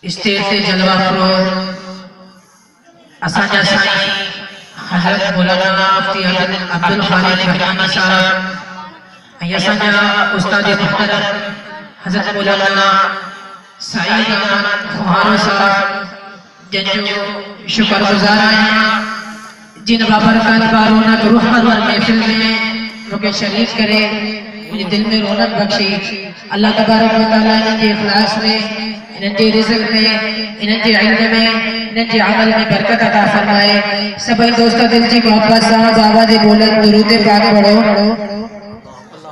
Stage से जलवा furrows असांजा साईं हज़रत मौलाना मुफ्ती अब्दुल खालिक रहमानी साहब ऐं असांजा उस्ताद मुहतरम हज़रत मौलाना साईं अहमद खुहानो साहब जंहिंजो शुक्रगुज़ार आहियां जिन बाबरकत बारौनक रहमत वार महफिल में मूंखे शरीक करे मुझे दिल में रौनक बख्शी। अल्लाह तबारक व तआला इन्हनि जे इखलास में, इन्हनि जे रिज़्क़ में, इन्हनि जे इल्म में, इन्हनि जे अमल में बरकत अता फरमाए। सभी दोस्त दिल जी मोहब्बत सां बाबा दे बोलन दुरूद पाक पढ़ो।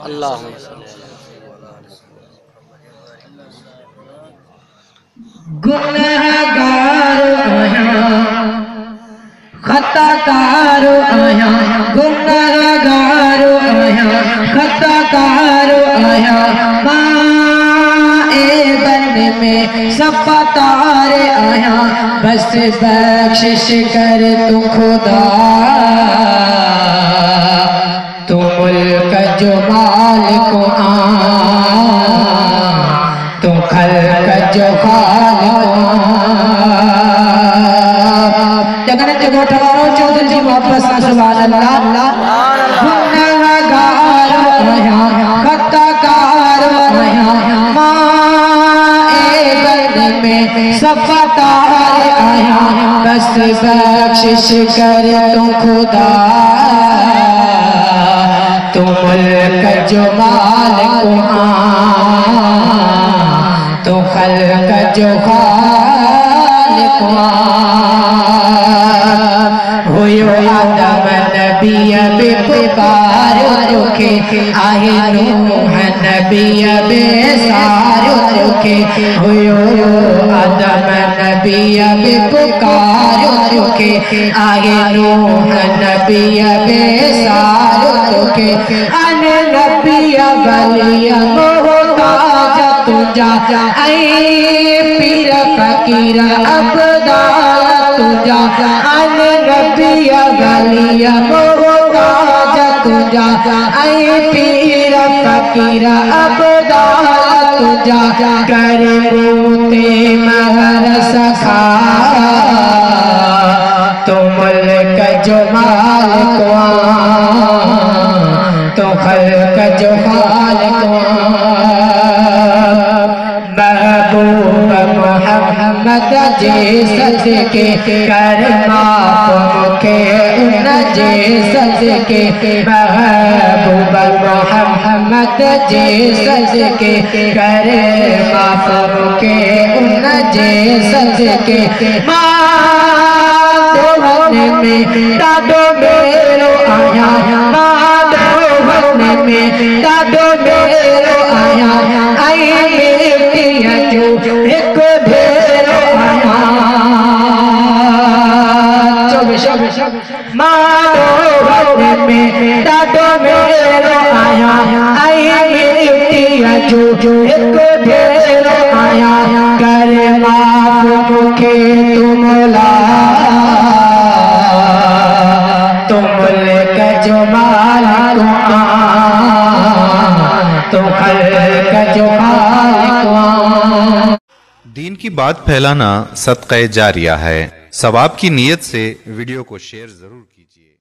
अल्लाह गुनहगार आया खताकार आया, गुनहगार आया खताकार आया, माए बन में सफ़ातार आया, बस बख्शिश कर तू खुदा, तू मुल्क जो मालिक आ, तू खल्क जो खालिक जगन जगो ठवारो चौधरी जी वापस सुभान अल्लाह। गुनहगार आया खताकार आया, माए बन में सफ़ातार आया, बस बख्शिश कर तू खुदा, तू मुल्क जो मालिक आ, तो खल्क जो खालिक हुयो आदम नबी बेपुकार रुखे, आहे नूह नबी बेसार रुखे, हुयो आदम नबी बेपुकार रुखे, आहे नूह नबी बेसार रुखे, अन नबी वलिया मोहताज तुझा ऐ पीर फकीर अब्दाल तुझा, अन नबिया गलिया मोहताज तुझा ऐ पीर फकीर अब्दाल तुझा, कर मूते महर सखा, तो मुल्क जो मालिक आ, तो खल्क जो खालिक महबूब मोहम्मद जे सदके कर माफ मुखे उन जे सदके, महबूब मोहम्मद जे सदके कर माफ मुखे उन जे सदके, माधवन में ॾाढो मेरो आया, माधवन में ॾाढो मेरो आया, ऐं बेटीअ जो हिकु भेरो आया, माधवन में ॾाढो मेरो आया, ऐं बेटीअ जो हिकु भेरो आया, कर माफ मुखे तू मौला, तू मुल्क जो मालिक आ, तू खल्क जो खालिक आ। दीन की बात फैलाना सदक़े जारिया है। सवाब की नीयत से वीडियो को शेयर जरूर कीजिए।